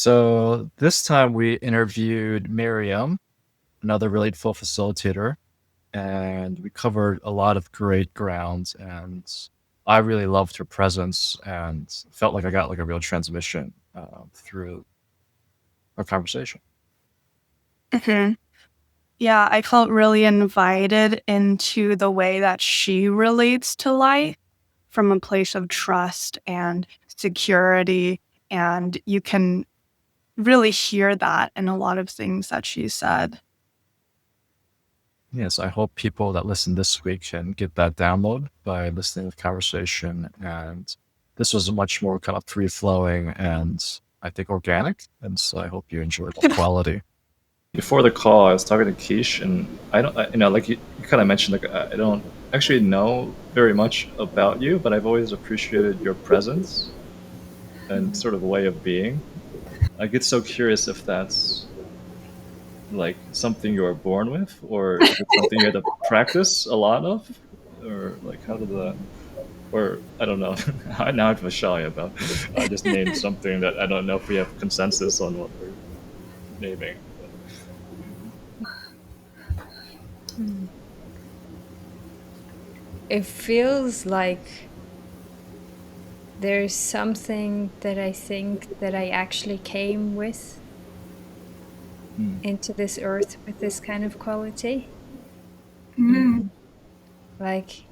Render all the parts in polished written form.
So this time we interviewed Miriam, another really full facilitator, and we covered a lot of great grounds. And I really loved her presence and felt like I got like a real transmission through our conversation. hmm Yeah, I felt really invited into the way that she relates to life from a place of trust and security. And you can really hear that in a lot of things that she said. Yes, I hope people that listen this week can get that download by listening to the conversation. And this was much more kind of free flowing and I think organic. And so I hope you enjoyed the quality. Before the call, I was talking to Kish, and I don't, like you kind of mentioned, like I don't actually know very much about you, but I've always appreciated your presence and sort of way of being. I get so curious if that's like something you were born with, or if it's something you had to practice a lot of, or like how did that, or I don't know. Now I feel shy about. I just named something that I don't know if we have consensus on what we're naming. But, Hmm. It feels like there's something that I think that I actually came with into this earth with this kind of quality. Mm. Like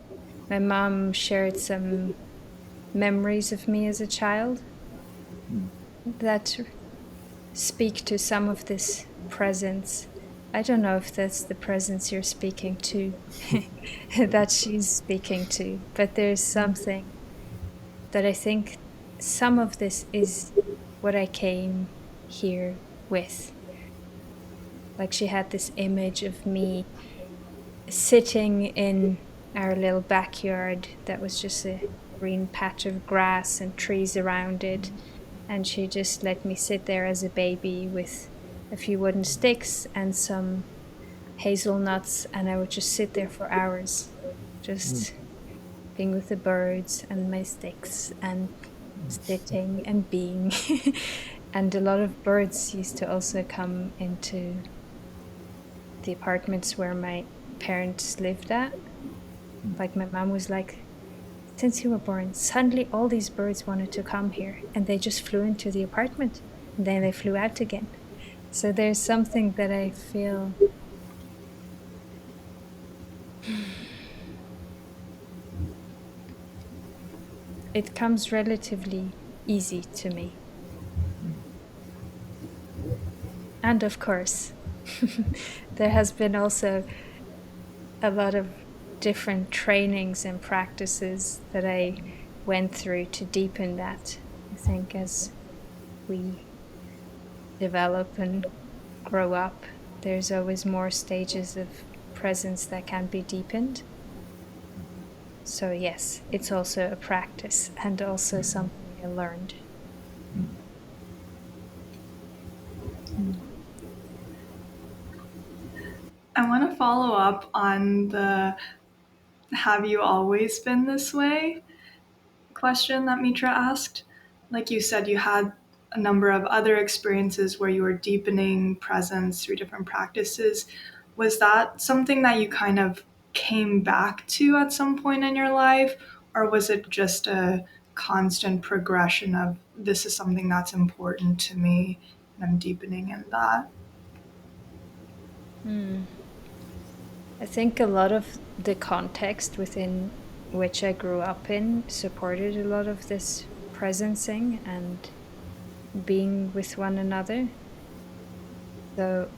my mom shared some memories of me as a child that speak to some of this presence. I don't know if that's the presence you're speaking to, that she's speaking to, but there's something that I think some of this is what I came here with. Like she had this image of me sitting in our little backyard that was just a green patch of grass and trees around it. And she just let me sit there as a baby with a few wooden sticks and some hazelnuts, and I would just sit there for hours, just being with the birds and my sticks and sitting and being. And a lot of birds used to also come into the apartments where my parents lived at. Like my mom was like, since you were born, suddenly all these birds wanted to come here and they just flew into the apartment and then they flew out again. So there's something that I feel it comes relatively easy to me. And of course, there has been also a lot of different trainings and practices that I went through to deepen that. I think as we develop and grow up, there's always more stages of presence that can be deepened. So, yes, it's also a practice and also something I learned. I want to follow up on the "Have you always been this way?" question that Mitra asked. Like you said, you had a number of other experiences where you were deepening presence through different practices. Was that something that you kind of came back to at some point in your life, or was it just a constant progression of this is something that's important to me and I'm deepening in that? Hmm. I think a lot of the context within which I grew up in supported a lot of this presencing and being with one another. So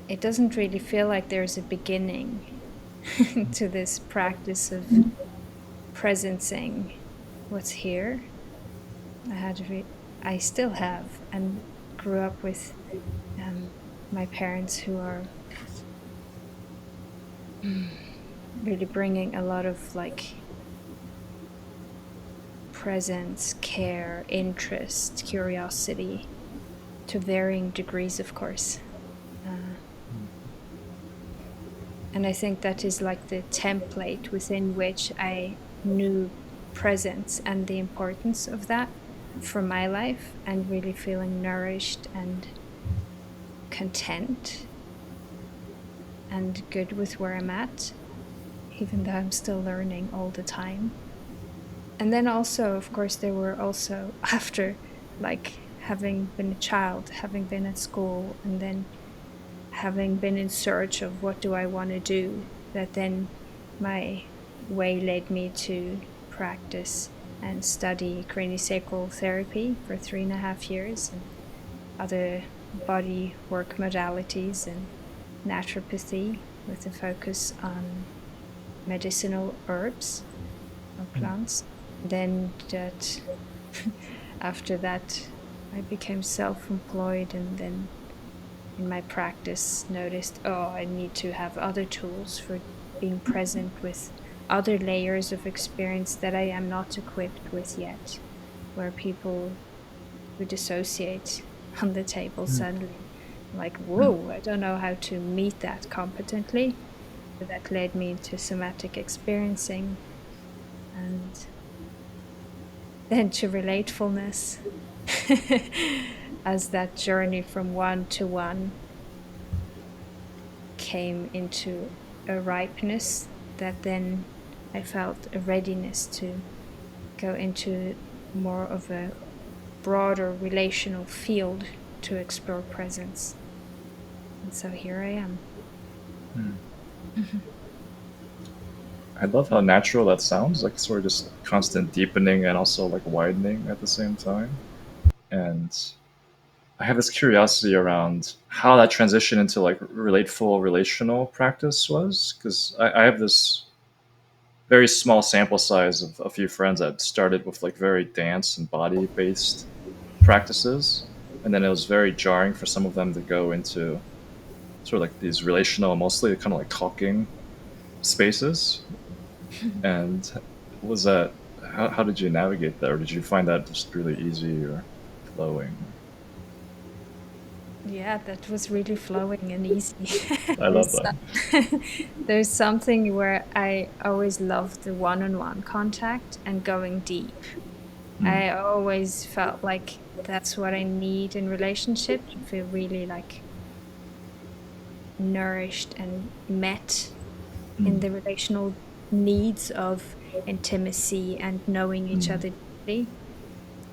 it doesn't really feel like there's a beginning to this practice of presencing what's here. I still have, and grew up with um, my parents who are really bringing a lot of like presence, care, interest, curiosity to varying degrees, of course. Uh, and I think that is like the template within which I knew presence and the importance of that. for my life and really feeling nourished and content and good with where I'm at, even though I'm still learning all the time. And then also, of course, there were also after, like, having been a child, having been at school, and then having been in search of what do I want to do, that then my way led me to practice and study craniosacral therapy for 3.5 years and other body work modalities and naturopathy with a focus on medicinal herbs or plants. Then that after that I became self-employed, and then in my practice noticed, I need to have other tools for being present with other layers of experience that I am not equipped with yet, where people would dissociate on the table suddenly. Like, whoa, I don't know how to meet that competently. So that led me to somatic experiencing, and then to relatefulness as that journey from one to one came into a ripeness, that then I felt a readiness to go into more of a broader relational field to explore presence. And so here I am. I love how natural that sounds, like sort of just constant deepening and also like widening at the same time. And I have this curiosity around how that transition into like relateful relational practice was, because I have this very small sample size of a few friends that started with like very dance and body based practices, and then it was very jarring for some of them to go into sort of like these relational, mostly kind of like talking spaces. And was that how did you navigate that, or did you find that just really easy or flowing? Yeah, that was really flowing and easy. I love that. There's something where I always loved the one-on-one contact and going deep. I always felt like that's what I need in relationship to feel really like nourished and met in the relational needs of intimacy and knowing each other deeply.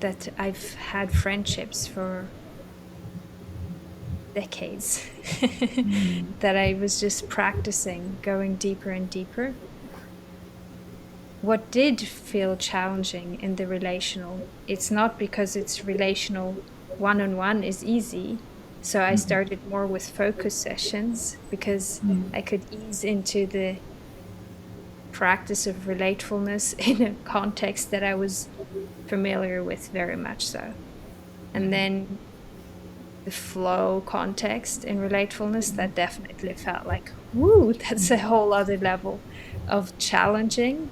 That I've had friendships for decades that I was just practicing going deeper and deeper. What did feel challenging in the relational, it's not because it's relational one-on-one is easy. So I started more with focus sessions because I could ease into the practice of relatefulness in a context that I was familiar with very much so. And then the flow context in relatefulness, that definitely felt like, woo, that's a whole other level of challenging.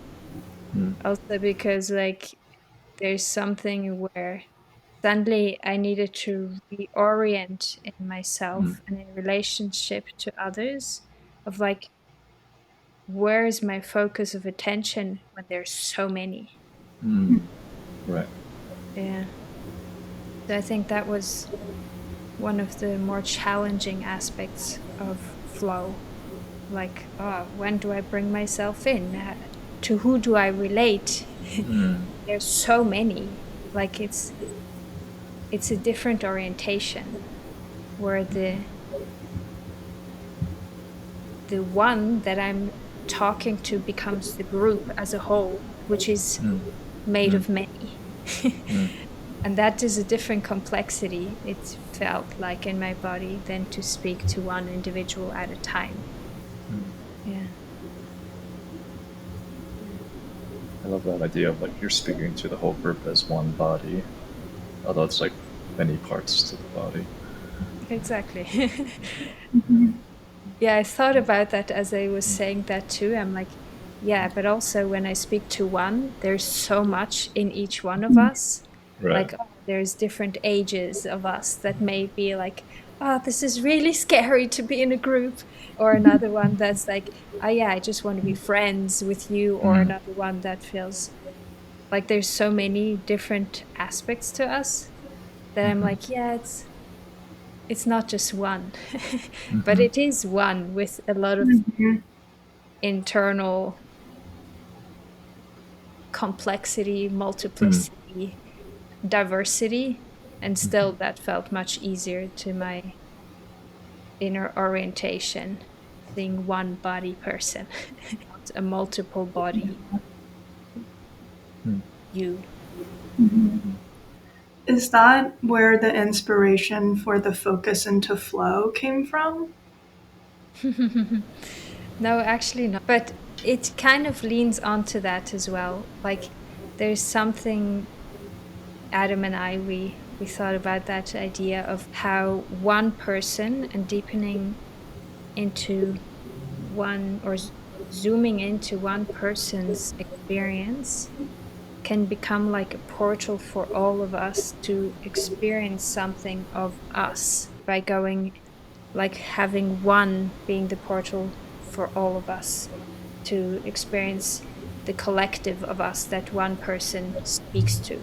Also because like there's something where suddenly I needed to reorient in myself and in relationship to others of like, where is my focus of attention when there's so many? Right. Yeah. So I think that was one of the more challenging aspects of flow. Like, when do I bring myself in? To who do I relate? There's so many. Like it's a different orientation where the one that I'm talking to becomes the group as a whole, which is made of many. And that is a different complexity, it felt like in my body, than to speak to one individual at a time. Yeah. I love that idea of like you're speaking to the whole group as one body, although it's like many parts to the body. Exactly. Yeah, I thought about that as I was saying that too. I'm like, yeah, but also when I speak to one, there's so much in each one of us. Right. Like, there's different ages of us that may be like, this is really scary to be in a group. Or another one that's like, yeah, I just want to be friends with you. Or another one that feels Like there's so many different aspects to us that I'm Mhm. like, yeah, it's not just one. But Mhm. it is one with a lot of Mhm. internal complexity, Mm. multiplicity, diversity, and still that felt much easier to my inner orientation, seeing one body person, not a multiple body Mm. you. Mm. Is that where the inspiration for the focus into flow came from? No, actually not. But it kind of leans onto that as well. Like there's something Adam and I we thought about that idea of how one person and deepening into one or zooming into one person's experience can become like a portal for all of us to experience something of us by going, like having one being the portal for all of us to experience the collective of us that one person speaks to.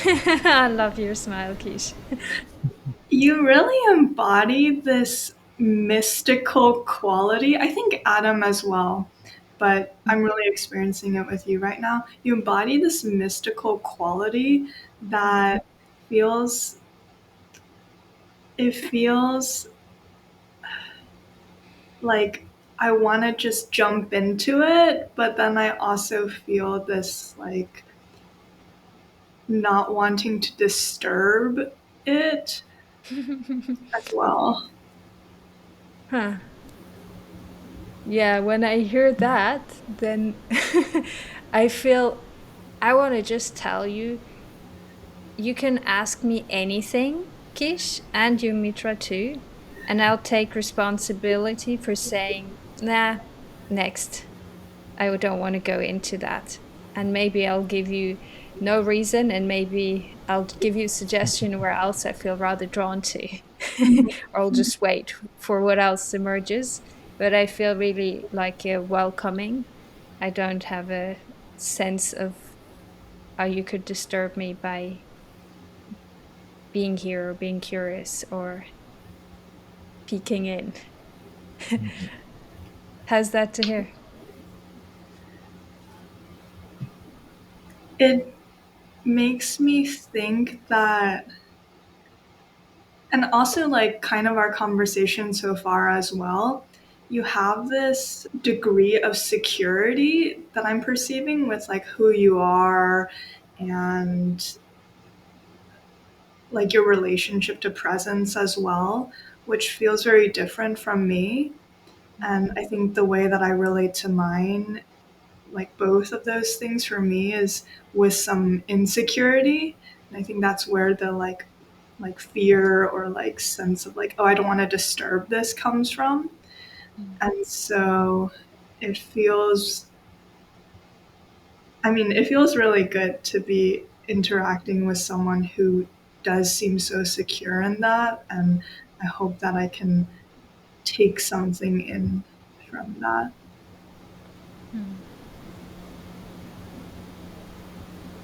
Yeah. I love your smile, Kish. You really embody this mystical quality. I think Adam as well, but I'm really experiencing it with you right now. You embody this mystical quality that feels it feels like I want to just jump into it, but then I also feel this like not wanting to disturb it as well. Huh. Yeah, when I hear that, then I feel I want to just tell you, you can ask me anything, Kish, and you, Mitra, too, and I'll take responsibility for saying, nah, next. I don't want to go into that. And maybe I'll give you no reason, and maybe I'll give you a suggestion where else I feel rather drawn to. Or I'll just wait for what else emerges. But I feel really like welcoming. I don't have a sense of how you could disturb me by being here or being curious or peeking in. How's that to hear? It makes me think that, and also like kind of our conversation so far as well, you have this degree of security that I'm perceiving with like who you are and like your relationship to presence as well, which feels very different from me. And I think the way that I relate to mine, like both of those things for me, is with some insecurity. And I think that's where the like fear or like sense of like, oh, I don't want to disturb this comes from. And so it feels, I mean, it feels really good to be interacting with someone who does seem so secure in that. And I hope that I can take something in from that.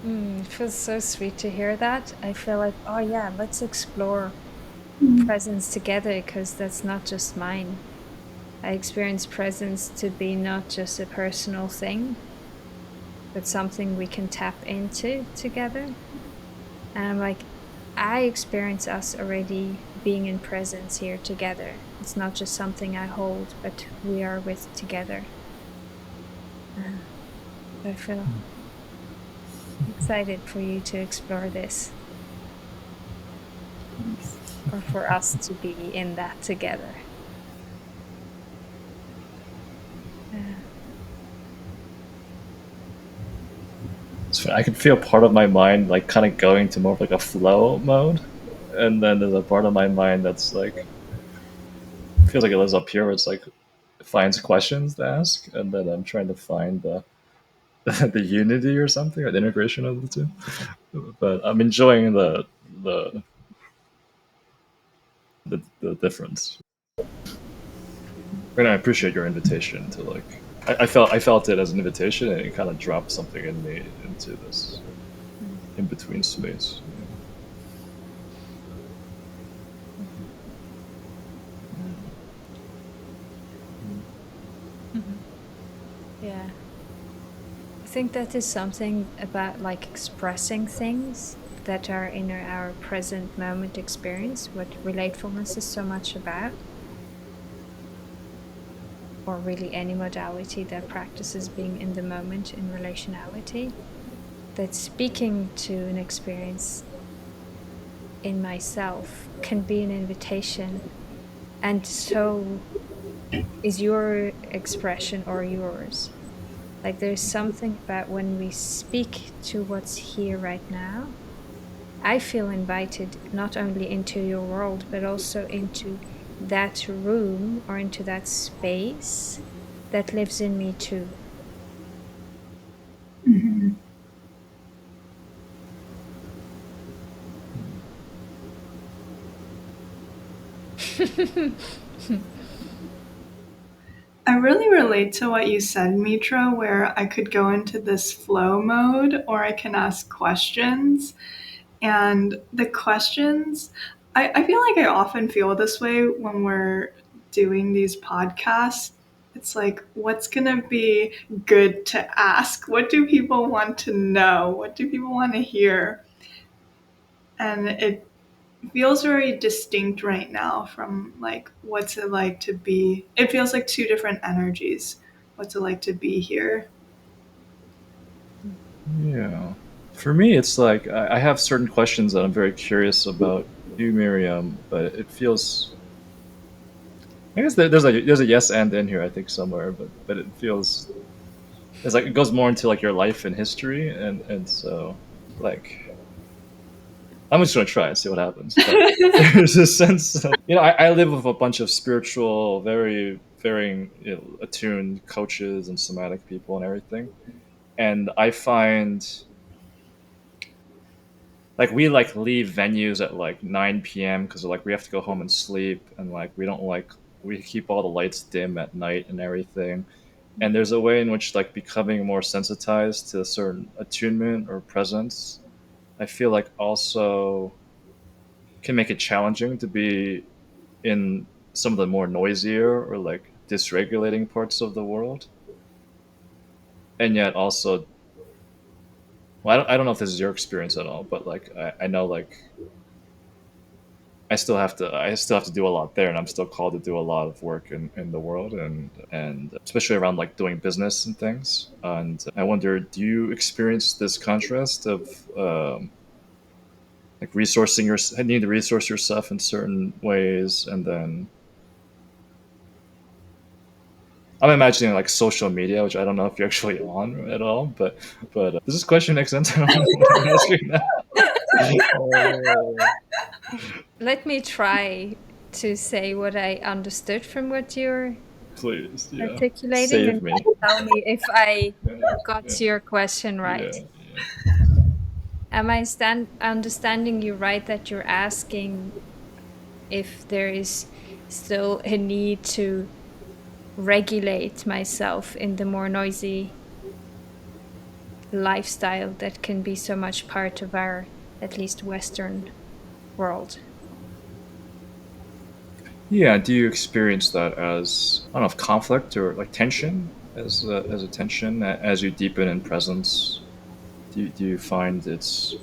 Mm. It feels so sweet to hear that. I feel like, oh yeah, let's explore presence together because that's not just mine. I experience presence to be not just a personal thing, but something we can tap into together. And I'm like, I experience us already being in presence here together. It's not just something I hold, but we are with together. Uh, I feel excited for you to explore this, or for us to be in that together. Uh, So I can feel part of my mind like kind of going to more of like a flow mode, and then there's a part of my mind that's like feels like it lives up here. Where it's like it finds questions to ask, and then I'm trying to find the the unity or something, or the integration of the two. But I'm enjoying the the difference. And I appreciate your invitation to like I felt it as an invitation, and it kind of dropped something in me into this in between space. Yeah. I think that is something about like expressing things that are in our present moment experience, what relatefulness is so much about, or really any modality that practices being in the moment in relationality, that speaking to an experience in myself can be an invitation. And so is your expression or yours. Like there's something about when we speak to what's here right now, I feel invited not only into your world, but also into that room or into that space that lives in me too. I really relate to what you said, Mitra, where I could go into this flow mode or I can ask questions. And the questions, I feel like I often feel this way when we're doing these podcasts. It's like, what's going to be good to ask? What do people want to know? What do people want to hear? And it feels very distinct right now from like what's it like to be. It feels like two different energies. What's it like to be here? Yeah. For me, it's like I have certain questions that I'm very curious about you, Miriam, but it feels. I guess there's a yes and in here, I think, somewhere, but it feels it's like it goes more into like your life and history, and so like I'm just gonna try and see what happens. But there's a sense of I live with a bunch of spiritual, very varying, attuned coaches and somatic people and everything, and I find like we like leave venues at like 9 p.m. because like we have to go home and sleep, and like we don't like we keep all the lights dim at night and everything. And there's a way in which like becoming more sensitized to a certain attunement or presence, I feel like also can make it challenging to be in some of the more noisier or like dysregulating parts of the world. And yet also, well, I don't know if this is your experience at all, but like I know like I still have to do a lot there, and I'm still called to do a lot of work in the world, and especially around like doing business and things. And I wonder, do you experience this contrast of like resourcing your needing to resource yourself in certain ways, and then I'm imagining like social media, which I don't know if you're actually on at all, but does this question make sense? I'm asking that. Let me try to say what I understood from what you're Please, yeah, articulating save and me. tell me if I Yeah, yeah, got your question yeah, right. yeah. Am I understanding you right that you're asking if there is still a need to regulate myself in the more noisy lifestyle that can be so much part of our, at least Western world? Yeah, do you experience that as I don't know, if conflict or like tension as a tension as you deepen in presence? Do you find it's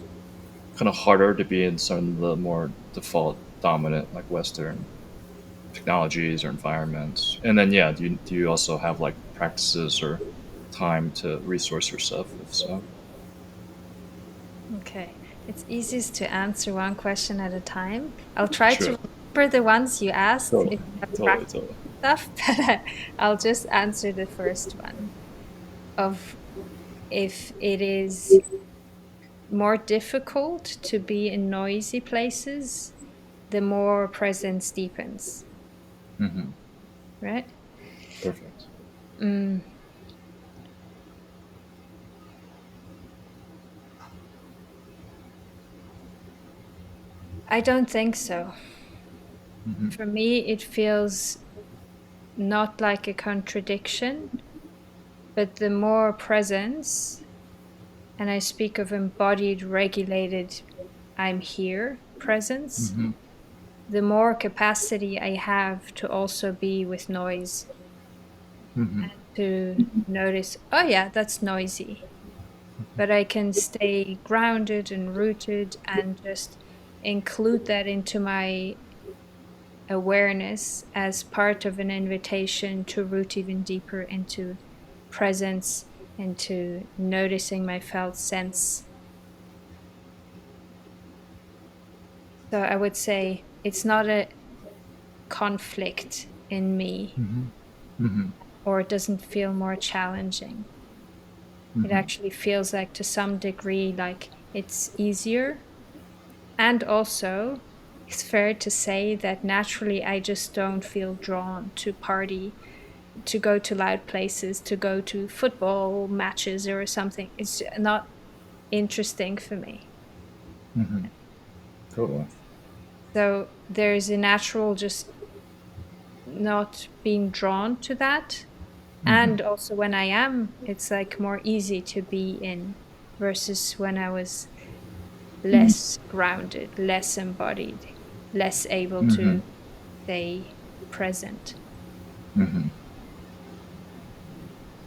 kind of harder to be in some of the more default dominant like Western technologies or environments? And then yeah, do you also have like practices or time to resource yourself if so? Okay. It's easiest to answer one question at a time. I'll try True. to remember the ones you asked Totally. if you have Totally. practice Totally. stuff, but I'll just answer the first one of if it is more difficult to be in noisy places, the more presence deepens, Hmm. right? Perfect. Mm, I don't think so. Hmm. For me, it feels not like a contradiction, But the more presence, and I speak of embodied, regulated, I'm here presence, Mm-hmm. the more capacity I have to also be with noise Mm-hmm. and to notice, oh yeah, that's noisy. But I can stay grounded and rooted and just include that into my awareness as part of an invitation to root even deeper into presence, into noticing my felt sense. So I would say it's not a conflict in me, Mm-hmm. Mm-hmm. or it doesn't feel more challenging. It Mm-hmm. actually feels like, to some degree, like it's easier. And also, it's fair to say that naturally I just don't feel drawn to party, to go to loud places, to go to football matches or something. It's not interesting for me. Mm-hmm. Totally. So there's a natural just not being drawn to that. Mm-hmm. And also when I am, it's like more easy to be in versus when I was less grounded, less embodied, less able Mm-hmm. to stay present. Mm-hmm.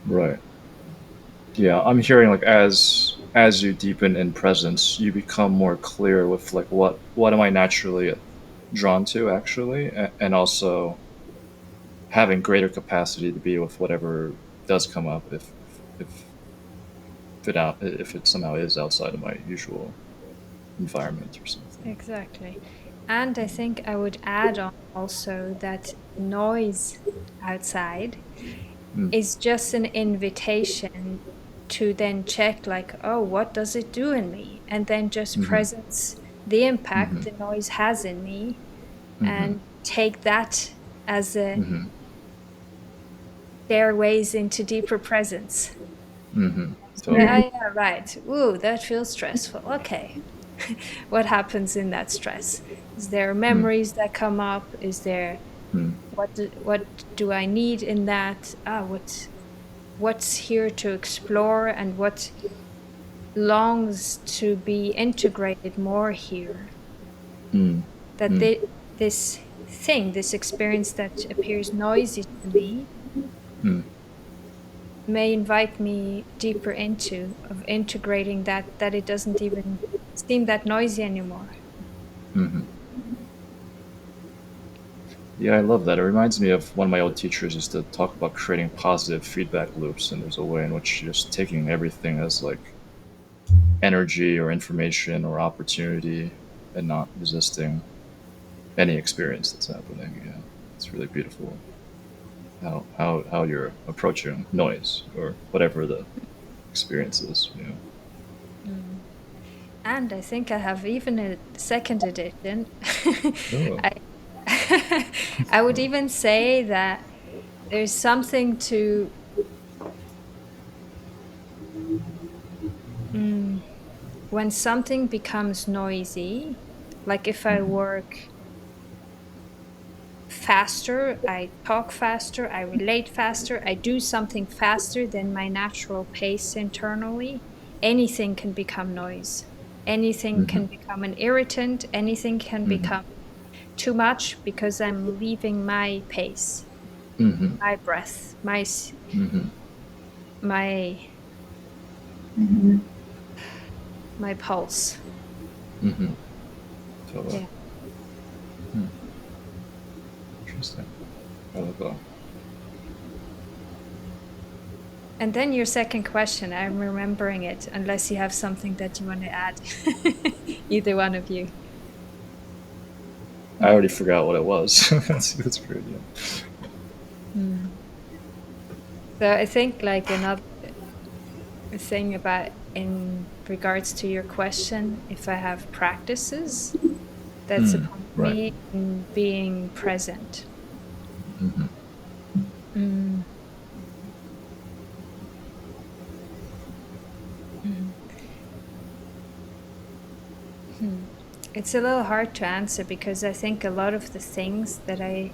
Right. Yeah, I'm hearing like as you deepen in presence, you become more clear with like what am I naturally drawn to actually, and also having greater capacity to be with whatever does come up if if it somehow is outside of my usual environment or something. Exactly. And I think I would add on also that noise outside Mm. is just an invitation to then check, like, oh, what does it do in me? And then just Mm-hmm. presence the impact Mm-hmm. the noise has in me, Mm-hmm. and take that as a Mm-hmm. stairways into deeper presence. Mm-hmm. Yeah, Totally. yeah, right. Ooh, that feels stressful. Okay. What happens in that stress? Is there Mm. memories that come up? Is there Mm. what do I need in that? What's here to explore, and what longs to be integrated more here? Mm. That Mm. this experience that appears noisy to me Mm. may invite me deeper into of integrating that it doesn't even seem that noisy anymore. Mm-hmm. Yeah, I love that. It reminds me of one of my old teachers used to talk about creating positive feedback loops, and there's a way in which you're just taking everything as like energy or information or opportunity and not resisting any experience that's happening. Yeah, it's really beautiful how you're approaching noise or whatever the experience is. You know. Mm. And I think I have even a second edition. Oh. I I would even say that there's something to mm, when something becomes noisy, like if I Mm-hmm. work faster, I talk faster, I relate faster, I do something faster than my natural pace internally, anything can become noise. Anything Mm-hmm. can become an irritant, anything can Mm-hmm. become too much because I'm leaving my pace, Mm-hmm. my breath, Mm-hmm. my my pulse. Mm-hmm. Totally. Yeah. Hmm. Interesting. I love that. And then your second question, I'm remembering it, unless you have something that you want to add. Either one of you. I already forgot what it was. That's great. Yeah. Hmm. So I think like another thing about, in regards to your question, if I have practices that Mm. support Right. me in being present. Mm-hmm. Mm. Mhm. Hmm. It's a little hard to answer because I think a lot of the things that I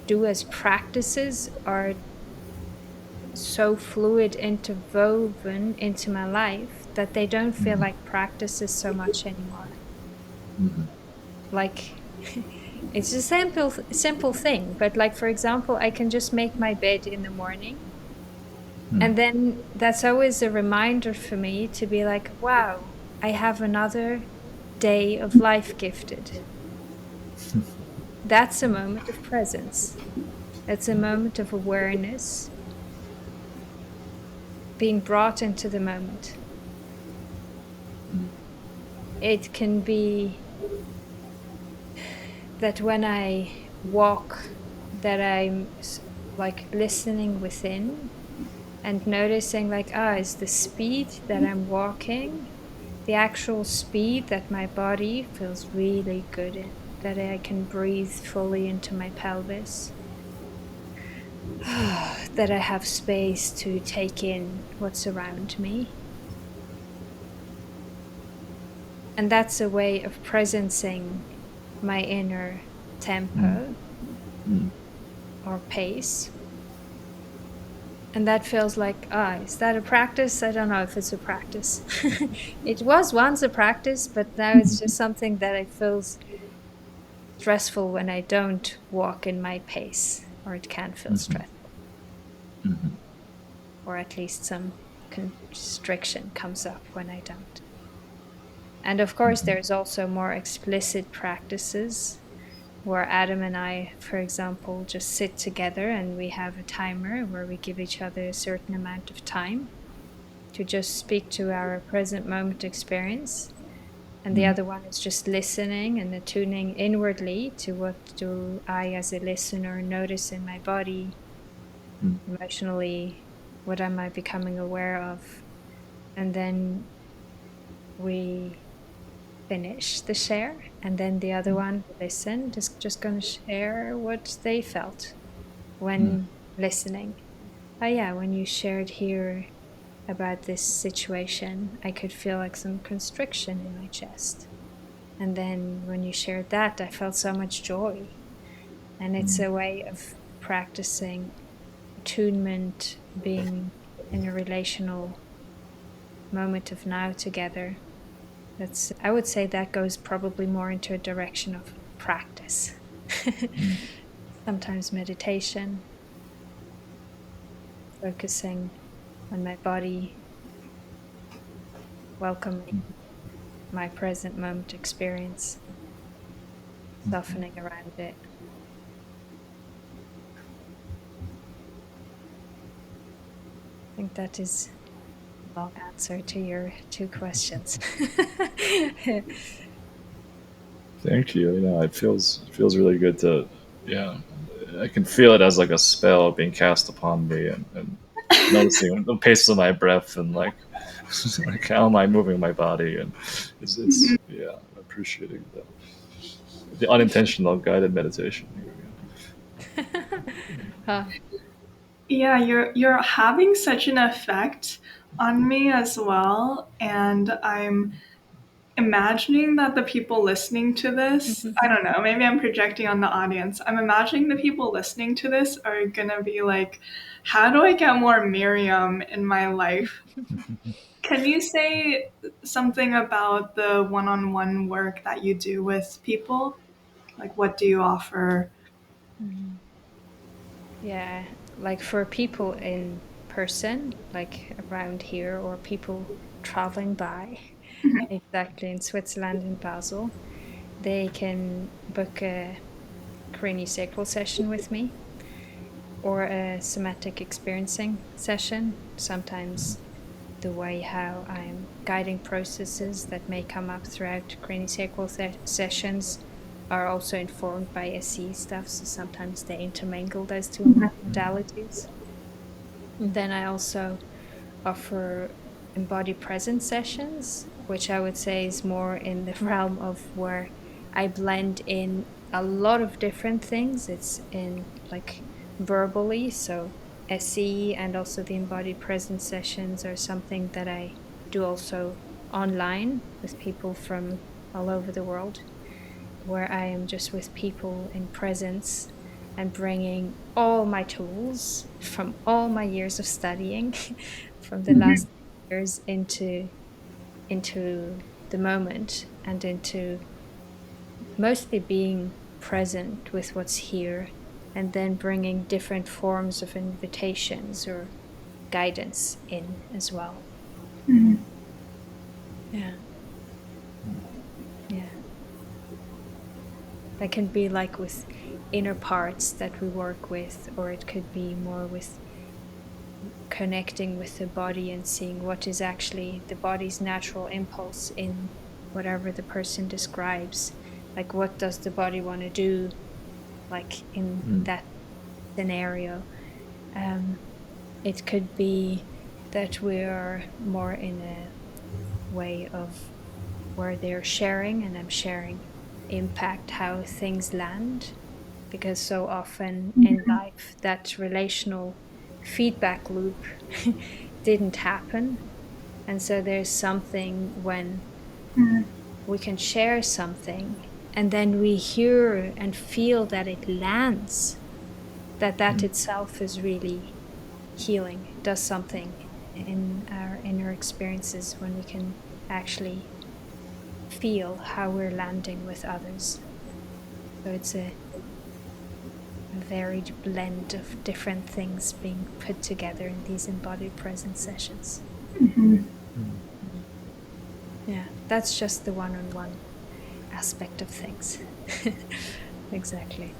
do as practices are so fluid, interwoven into my life that they don't feel like practices so much anymore. Like it's a simple thing, but like, for example, I can just make my bed in the morning, and then that's always a reminder for me to be like, wow, I have another day of life gifted. That's a moment of presence. That's a moment of awareness, being brought into the moment. It can be that when I walk, that I'm like listening within and noticing like, is the speed that I'm walking, the actual speed that my body feels really good in, that I can breathe fully into my pelvis, that I have space to take in what's around me. And that's a way of presencing my inner tempo or pace. And that feels like, is that a practice? I don't know if it's a practice. It was once a practice, but now it's just something that I feels stressful when I don't walk in my pace, or it can feel stressful. Or at least some constriction comes up when I don't. And of course, there's also more explicit practices where Adam and I, for example, just sit together and we have a timer where we give each other a certain amount of time to just speak to our present moment experience. And the other one is just listening and attuning inwardly to what do I as a listener notice in my body, emotionally, what am I becoming aware of? And then we finish the share, and then the other one listen, just going to share what they felt when listening. Oh yeah, when you shared here about this situation, I could feel like some constriction in my chest. And then when you shared that, I felt so much joy. And it's a way of practicing attunement, being in a relational moment of now together. I would say that goes probably more into a direction of practice. Sometimes meditation, focusing on my body, welcoming my present moment experience, softening around it. I think that is a long answer to your two questions. Thank you. It feels really good to, yeah. I can feel it as like a spell being cast upon me, and noticing the pace of my breath and like, like how am I moving my body, and it's yeah, appreciating the unintentional guided meditation here. Huh. Yeah, you're having such an effect on me as well, and I'm imagining that the people listening to this, I don't know, maybe I'm projecting on the audience. I'm imagining the people listening to this are going to be like, how do I get more Miriam in my life? Can you say something about the one-on-one work that you do with people? Like, what do you offer? Mhm. Yeah, like for people in person, like around here, or people traveling by, exactly in Switzerland in Basel, they can book a craniosacral session with me or a somatic experiencing session. Sometimes the way how I'm guiding processes that may come up throughout craniosacral sessions are also informed by SE stuff. So sometimes they intermingle those two modalities. And then I also offer embodied presence sessions, which I would say is more in the realm of where I blend in a lot of different things. It's in like verbally, so SE and also the embodied presence sessions are something that I do also online with people from all over the world, where I am just with people in presence and bringing all my tools from all my years of studying from the last years into the moment and into mostly being present with what's here, and then bringing different forms of invitations or guidance in as well. Yeah. Yeah. That can be like with inner parts that we work with, or it could be more with connecting with the body and seeing what is actually the body's natural impulse in whatever the person describes. Like, what does the body want to do, like in that scenario? It could be that we're more in a way of where they're sharing and I'm sharing impact how things land, because so often in life that relational feedback loop didn't happen. And so there's something when we can share something and then we hear and feel that it lands, that itself is really healing. It does something in our inner experiences when we can actually feel how we're landing with others. So it's a varied blend of different things being put together in these embodied presence sessions. Yeah, that's just the one-on-one aspect of things. Exactly.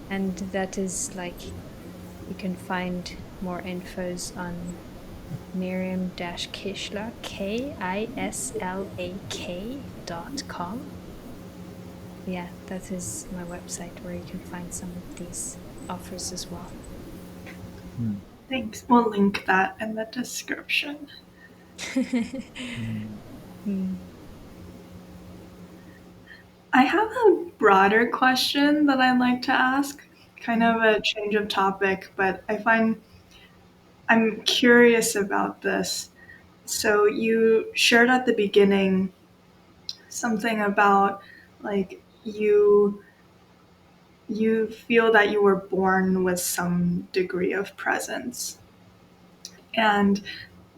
And that is like, you can find more infos on Miriam-Kislak, KISLAK.com. Yeah, that is my website where you can find some of these offers as well. Thanks. We'll link that in the description. Mm. I have a broader question that I'd like to ask, kind of a change of topic, but I find I'm curious about this. So you shared at the beginning something about like you feel that you were born with some degree of presence. And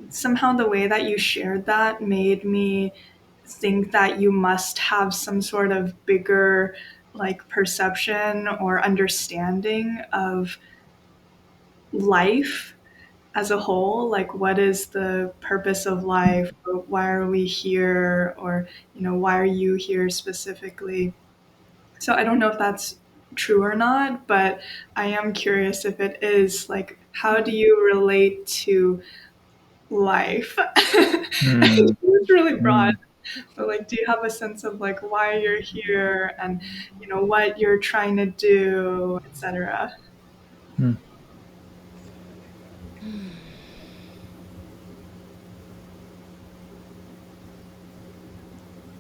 somehow the way that you shared that made me think that you must have some sort of bigger like perception or understanding of life as a whole, like what is the purpose of life, or why are we here, or why are you here specifically. So I don't know if that's true or not, but I am curious if it is, like, how do you relate to life? It's really broad, but like, do you have a sense of like why you're here and what you're trying to do, etc.? I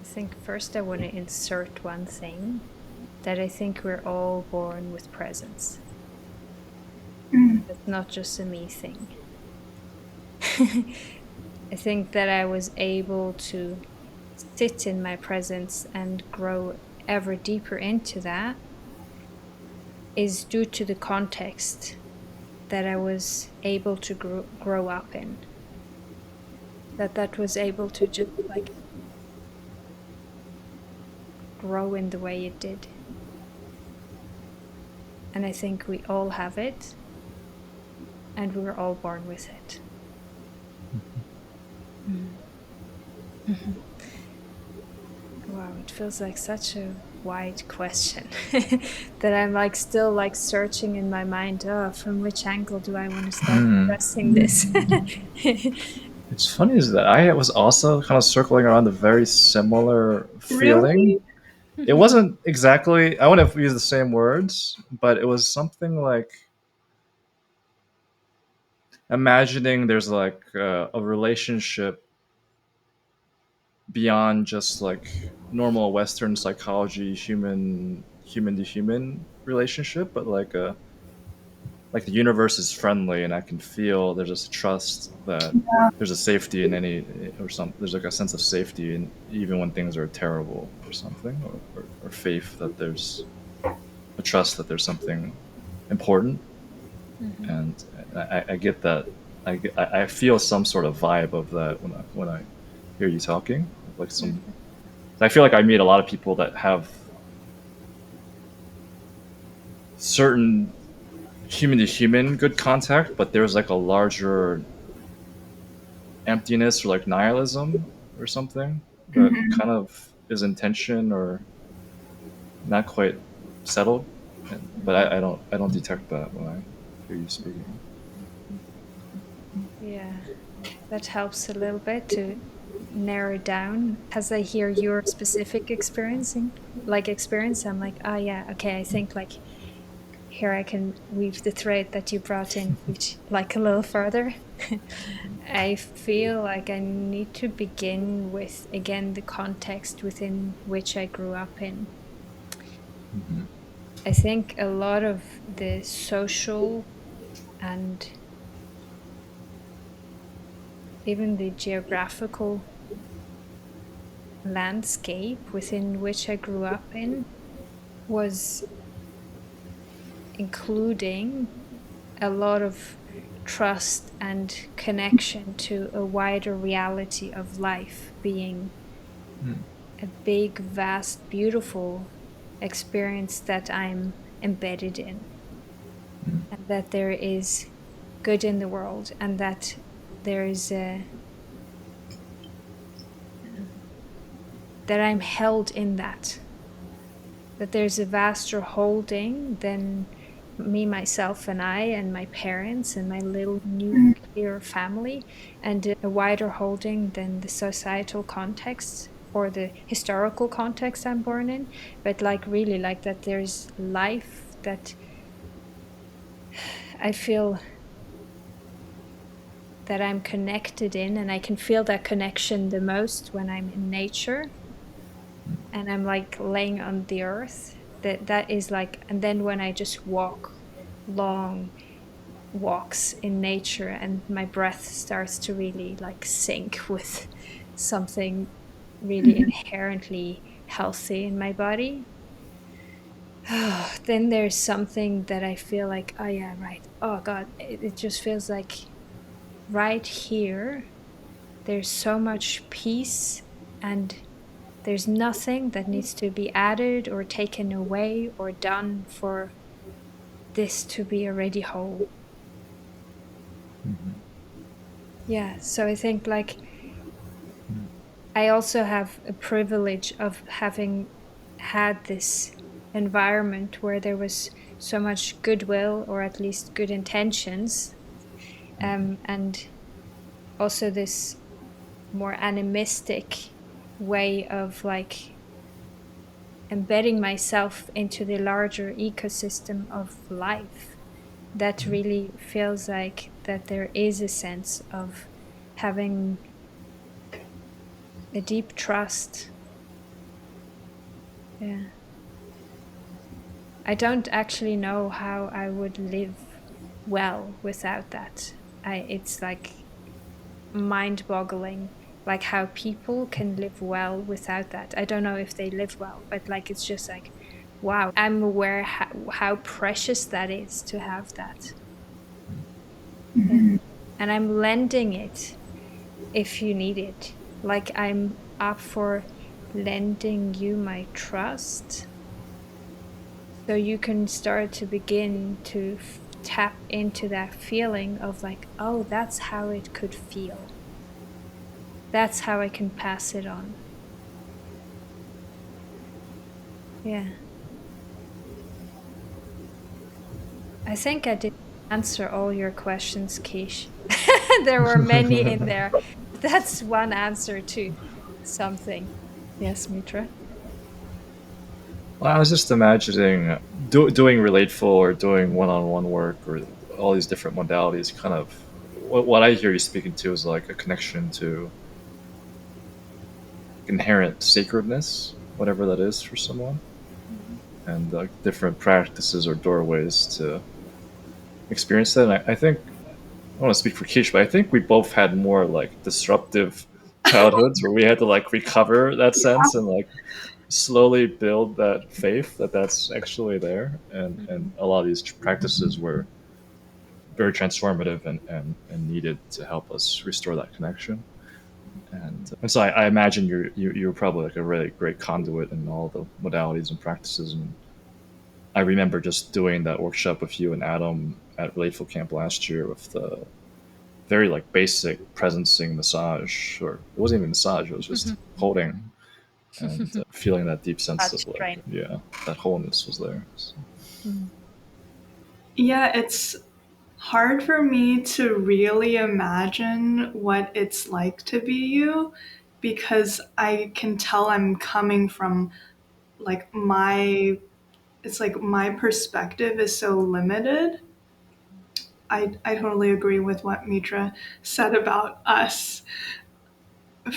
think first I want to insert one thing, that I think we're all born with presence. It's not just a me thing. I think that I was able to sit in my presence and grow ever deeper into that is due to the context that I was able to grow up in. That was able to just like grow in the way it did. And I think we all have it, and we were all born with it. Wow, it feels like such a wide question that I'm like still like searching in my mind. Oh, from which angle do I want to start addressing this? It's funny is that I was also kind of circling around the very similar feeling. Really? It wasn't exactly, I wouldn't have used the same words, but it was something like imagining there's like a relationship beyond just like normal Western psychology, human to human relationship, but like the universe is friendly and I can feel there's just trust that there's a safety in any or some there's like a sense of safety in even when things are terrible or something or faith that there's a trust that there's something important, Mm-hmm. and I get that. I feel some sort of vibe of that when I hear you talking. Like some, Mm-hmm. I feel like I meet a lot of people that have certain human to human good contact, but there's like a larger emptiness or like nihilism or something that Hmm. kind of is in tension or not quite settled. But I don't detect that when I hear you speaking. Yeah, that helps a little bit to narrow down. As I hear your specific experience, I'm like, oh yeah, okay, I think like here I can weave the thread that you brought in, which like a little further. I feel like I need to begin with again the context within which I grew up in. Mm-hmm. I think a lot of the social and even the geographical landscape within which I grew up in was including a lot of trust and connection to a wider reality of life being a big, vast, beautiful experience that I'm embedded in, and that there is good in the world, and that there is a that I'm held in that there's a vaster holding than me, myself, and I, and my parents, and my little nuclear family, and a wider holding than the societal context or the historical context I'm born in. But like, really, like that there's life that I feel that I'm connected in, and I can feel that connection the most when I'm in nature and I'm like laying on the earth. That is like, and then when I just walk long walks in nature and my breath starts to really like sync with something really inherently healthy in my body. Then there's something that I feel like, oh yeah, right. Oh God, it just feels like right here, there's so much peace and there's nothing that needs to be added or taken away or done for this to be already whole. Mm-hmm. Yeah, so I think like I also have a privilege of having had this environment where there was so much goodwill or at least good intentions, and also this more animistic way of like embedding myself into the larger ecosystem of life that really feels like that there is a sense of having a deep trust. Yeah. I don't actually know how I would live well without that. It's like mind-boggling, like how people can live well without that. I don't know if they live well, but like it's just like, wow, I'm aware how precious that is to have that. Yeah. And I'm lending it if you need it. Like I'm up for lending you my trust so you can start to begin to tap into that feeling of like, oh, that's how it could feel. That's how I can pass it on. Yeah. I think I did answer all your questions, Kish. There were many in there. That's one answer to something. Yes, Mitra. Well, I was just imagining doing relateful or doing one-on-one work or all these different modalities. Kind of what I hear you speaking to is like a connection to inherent sacredness, whatever that is for someone, Mhm. and different practices or doorways to experience that. And I think I don't want to speak for Kish, but I think we both had more like disruptive childhoods where we had to like recover that sense and like slowly build that faith that that's actually there, and a lot of these practices were very transformative and needed to help us restore that connection. And so I imagine you're probably like a really great conduit in all the modalities and practices. And I remember just doing that workshop with you and Adam at Relateful Camp last year with the very like basic presencing massage, or it wasn't even massage; it was just holding and feeling that deep sense Touch of like, train. yeah, that wholeness was there. So, Yeah, it's hard for me to really imagine what it's like to be you because I can tell I'm coming from like it's like my perspective is so limited. I totally agree with what Mitra said about us.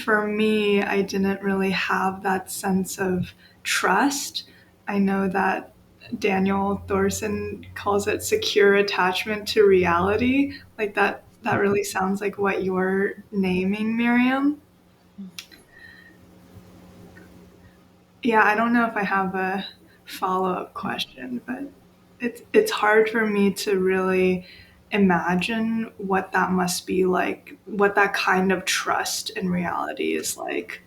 For me, I didn't really have that sense of trust. I know that Daniel Thorson calls it secure attachment to reality. Like that really sounds like what you're naming, Miriam. Yeah, I don't know if I have a follow-up question, but it's hard for me to really imagine what that must be like, what that kind of trust in reality is like.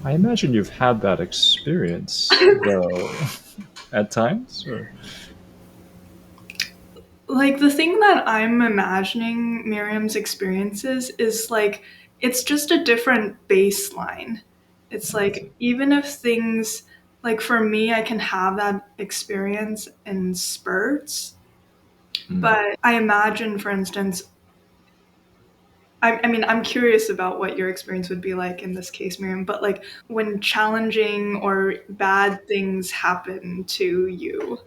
I imagine you've had that experience though, at times. Or Like the thing that I'm imagining Miriam's experiences is like it's just a different baseline. It's like even if things like for me I can have that experience in spurts, but I imagine for instance I mean, I'm curious about what your experience would be like in this case, Miriam, but like when challenging or bad things happen to you,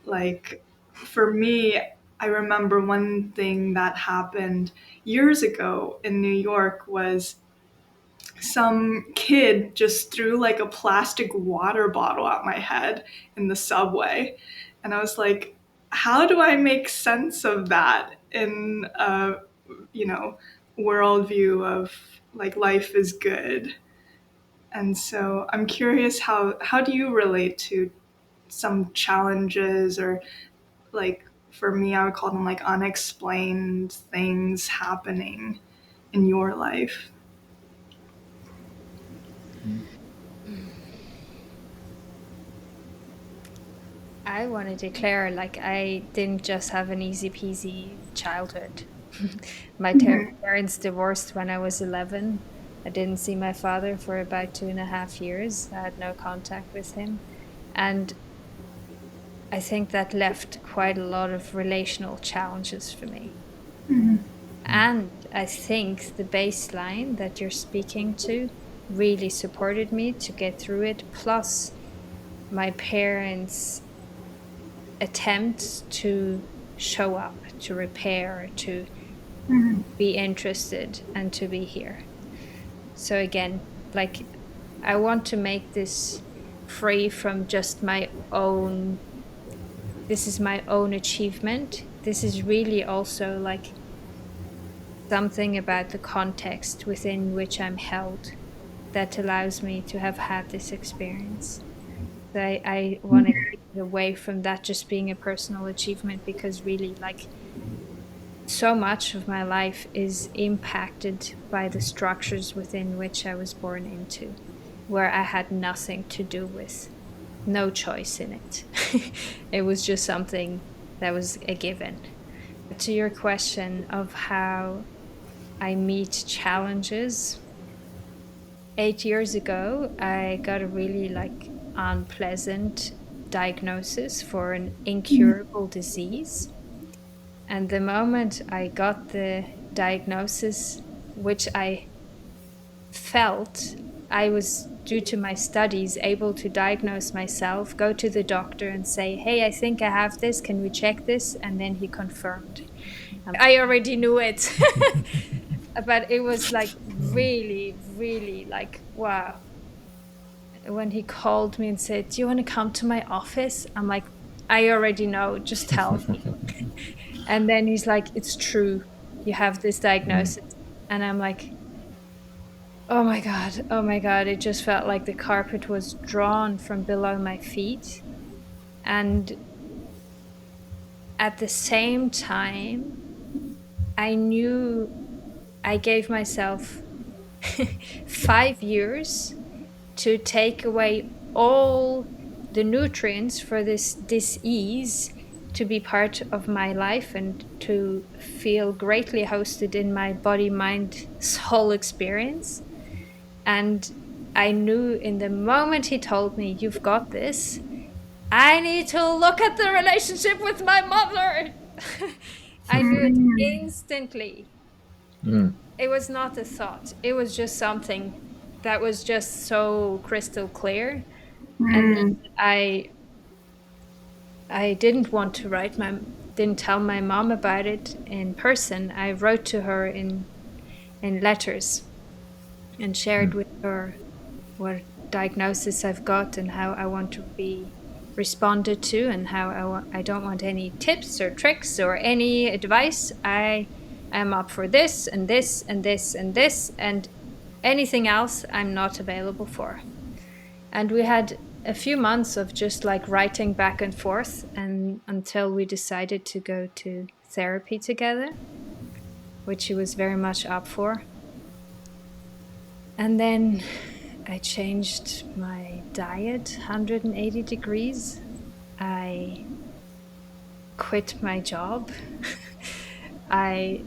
like for me, I remember one thing that happened years ago in New York was some kid just threw like a plastic water bottle at my head in the subway. And I was like, how do I make sense of that in a, you know, worldview of like life is good? And so I'm curious how do you relate to some challenges or like for me I would call them like unexplained things happening in your life? I want to declare like I didn't just have an easy peasy childhood. My parents divorced when I was 11. I didn't see my father for about 2.5 years. I had no contact with him. And I think that left quite a lot of relational challenges for me. And I think the baseline that you're speaking to really supported me to get through it. Plus, my parents' attempts to show up, to repair, to be interested, and to be here. So, again, like, I want to make this free from just my own, this is my own achievement. This is really also like something about the context within which I'm held that allows me to have had this experience. So I want to keep it away from that just being a personal achievement because really, like, so much of my life is impacted by the structures within which I was born into, where I had nothing to do with, no choice in it. It was just something that was a given. To your question of how I meet challenges, 8 years ago, I got a really like unpleasant diagnosis for an incurable disease. And the moment I got the diagnosis, which I felt I was, due to my studies, able to diagnose myself, go to the doctor and say, hey, I think I have this. Can we check this? And then he confirmed. I already knew it. But it was like really, really like, wow. When he called me and said, do you want to come to my office? I'm like, I already know, just tell me. And then he's like, it's true. You have this diagnosis. And I'm like, oh my God, oh my God. It just felt like the carpet was drawn from below my feet. And at the same time, I knew I gave myself 5 years to take away all the nutrients for this disease to be part of my life and to feel greatly hosted in my body, mind, soul experience. And I knew in the moment he told me, "You've got this," I need to look at the relationship with my mother. I knew it instantly. Mm. It was not a thought, it was just something that was just so crystal clear. And then I didn't want to didn't tell my mom about it in person. I wrote to her in letters and shared Mm. with her what diagnosis I've got and how I want to be responded to, and how I don't want any tips or tricks or any advice. I am up for this and this and this and this, and anything else I'm not available for. And we had a few months of just like writing back and forth, and until we decided to go to therapy together, which she was very much up for. And then I changed my diet 180 degrees. I quit my job. I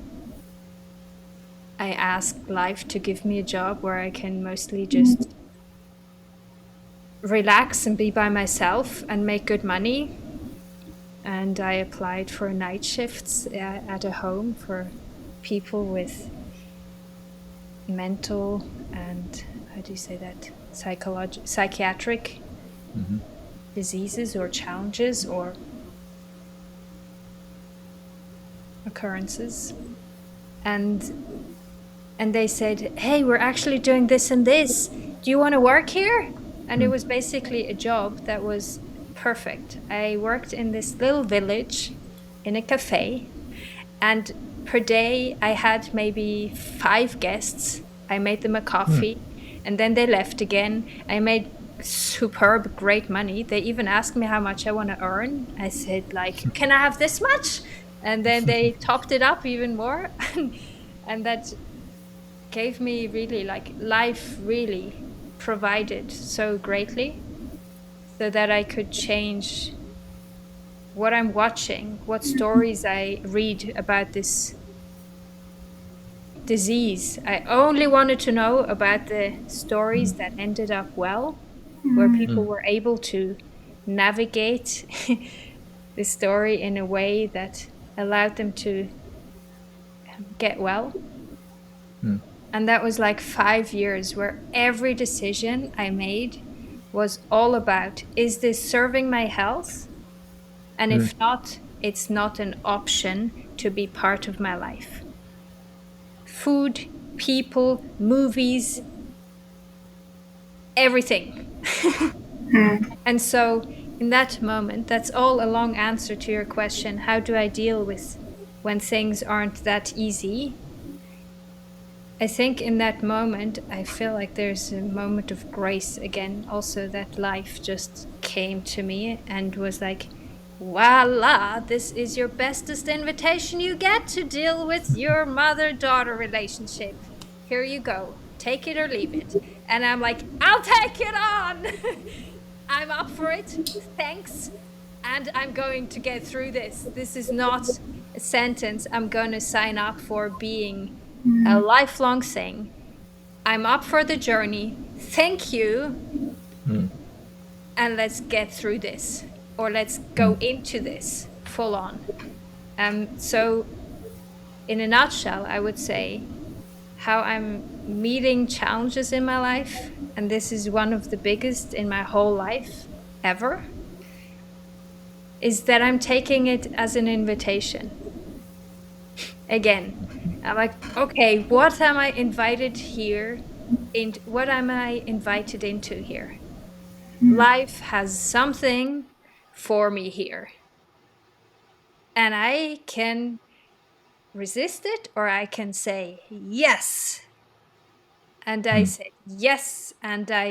I asked life to give me a job where I can mostly just relax and be by myself and make good money. And I applied for night shifts at a home for people with mental and, how do you say that, psychiatric Mm-hmm. diseases or challenges or occurrences. And they said, "Hey, we're actually doing this and this. Do you want to work here?" And it Mm. was basically a job that was perfect. I worked in this little village in a cafe, and per day I had maybe 5 guests. I made them a Mm. coffee and then they left again. I made superb, great money. They even asked me how much I want to earn. I said, like, "Can I have this much?" And then they topped it up even more. And that gave me really, like, life really provided so greatly, so that I could change what I'm watching, what stories I read about this disease. I only wanted to know about the stories that ended up well, where people Mm. were able to navigate the story in a way that allowed them to get well. Mm. And that was like 5 years where every decision I made was all about, is this serving my health? And Mm. if not, it's not an option to be part of my life. Food, people, movies, everything. And so, in that moment, that's all a long answer to your question, how do I deal with when things aren't that easy? I think in that moment, I feel like there's a moment of grace again, also, that life just came to me and was like, voila, this is your bestest invitation you get to deal with your mother daughter relationship. Here you go. Take it or leave it. And I'm like, I'll take it on. I'm up for it. Thanks. And I'm going to get through this. This is not a sentence I'm going to sign up for being a lifelong thing. I'm up for the journey. Thank you. Mm. And let's get through this, or let's Mm. go into this full on. So, in a nutshell, I would say how I'm meeting challenges in my life, and this is one of the biggest in my whole life ever, is that I'm taking it as an invitation. Again, I'm like, okay, what am I invited here? What am I invited into here? Life has something for me here. And I can resist it, or I can say yes. And I Mm. say yes, and I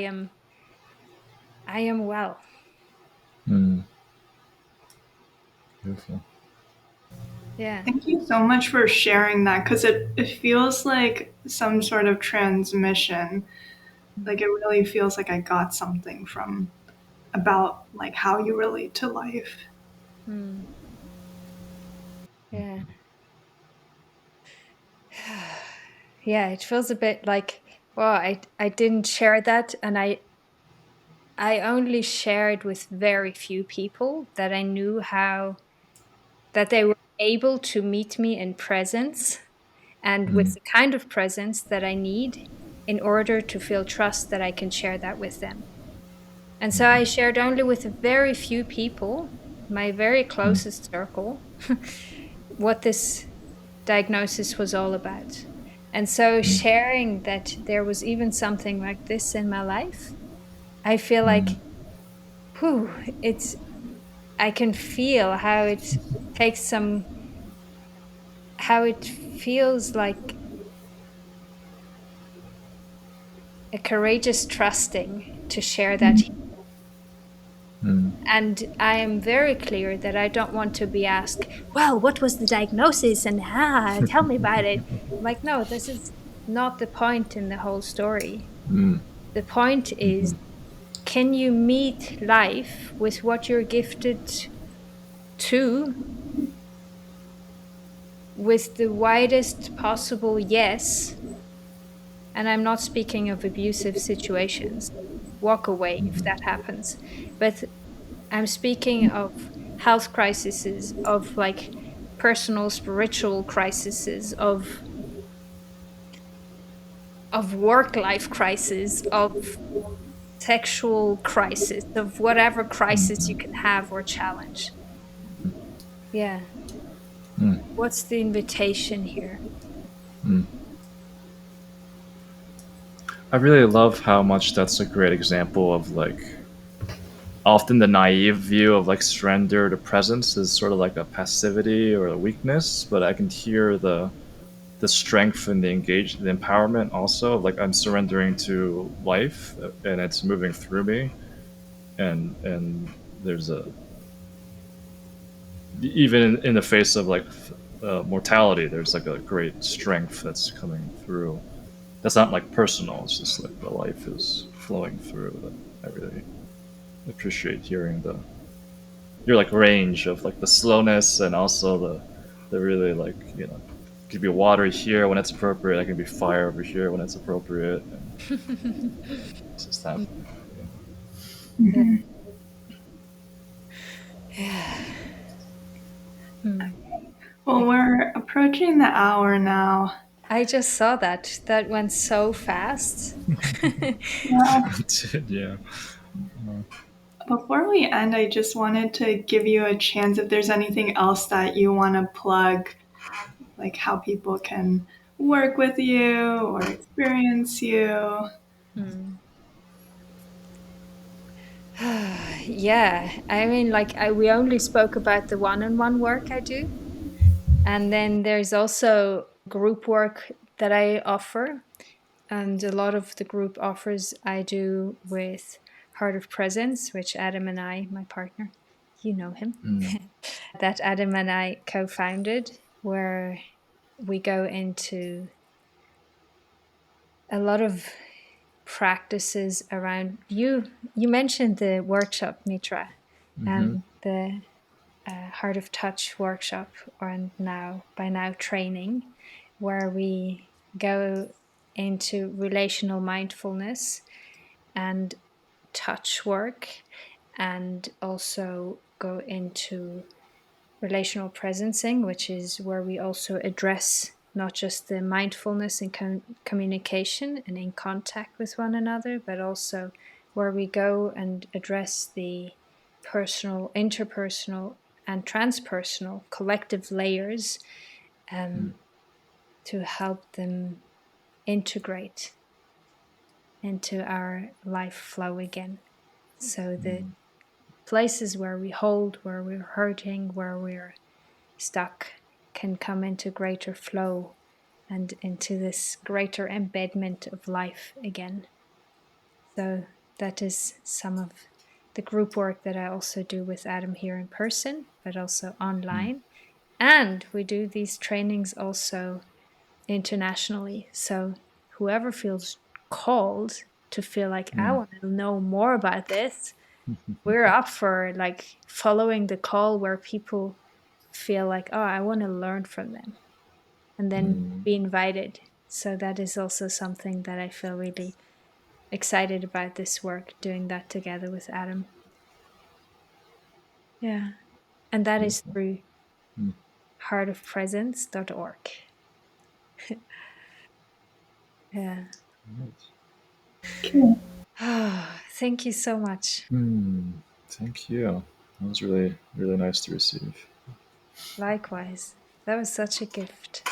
am well. Mm. Beautiful. Yeah. Thank you so much for sharing that because it feels like some sort of transmission. Like it really feels like I got something from about like how you relate to life. Hmm. Yeah. Yeah, it feels a bit like, well, I didn't share that, and I only shared with very few people that I knew how that they were able to meet me in presence and with Mm. the kind of presence that I need in order to feel trust that I can share that with them. And so I shared only with very few people, my very Mm. closest circle, what this diagnosis was all about. And so Mm. sharing that there was even something like this in my life, I feel Mm. like, whew, I can feel how it takes some, how it feels like a courageous trusting to share that. Mm. And I am very clear that I don't want to be asked, well, what was the diagnosis? And tell me about it. Like, no, this is not the point in the whole story. Mm. The point is, can you meet life with what you're gifted to with the widest possible yes? And I'm not speaking of abusive situations. Walk away if that happens. But I'm speaking of health crises, of like personal spiritual crises, of work life crisis, of sexual crisis, of whatever crisis you can have or challenge. Yeah. Mm. What's the invitation here? Mm. I really love how much that's a great example of like often the naive view of like surrender to presence is sort of like a passivity or a weakness, but I can hear the strength and the empowerment also of like I'm surrendering to life and it's moving through me and there's a even in the face of like mortality there's like a great strength that's coming through that's not like personal, it's just like the life is flowing through that I really appreciate hearing the your like range of like the slowness and also the really like could be water here when it's appropriate. I can be fire over here when it's appropriate, and it's just happening. Yeah. Mhm. Yeah. Hmm. Well, we're approaching the hour now. I just saw that. That went so fast. Yeah. Yeah. Before we end, I just wanted to give you a chance if there's anything else that you want to plug, like how people can work with you or experience you. Hmm. Yeah, I mean, like we only spoke about the one-on-one work I do, and then there's also group work that I offer, and a lot of the group offers I do with Heart of Presence, which Adam and I, my partner, you know him, Mm. that Adam and I co-founded, where we go into a lot of practices around you mentioned the workshop, Mitra, Mm-hmm. and the Heart of Touch workshop, or now by now training, where we go into relational mindfulness and touch work, and also go into relational presencing, which is where we also address not just the mindfulness and communication and in contact with one another, but also where we go and address the personal, interpersonal, and transpersonal collective layers, um, to help them integrate into our life flow again. So the places where we hold, where we're hurting, where we're stuck can come into greater flow and into this greater embedment of life again. So that is some of the group work that I also do with Adam here in person, but also online. And we do these trainings also internationally. So whoever feels called to feel like, I want to know more about this, we're up for like following the call where people feel like, oh, I want to learn from them, and then be invited. So that is also something that I feel really excited about this work, doing that together with Adam. Yeah. And that is Beautiful. through heartofpresence.org. Yeah. Right. Thank you so much. Thank you. That was really, really nice to receive. Likewise. That was such a gift.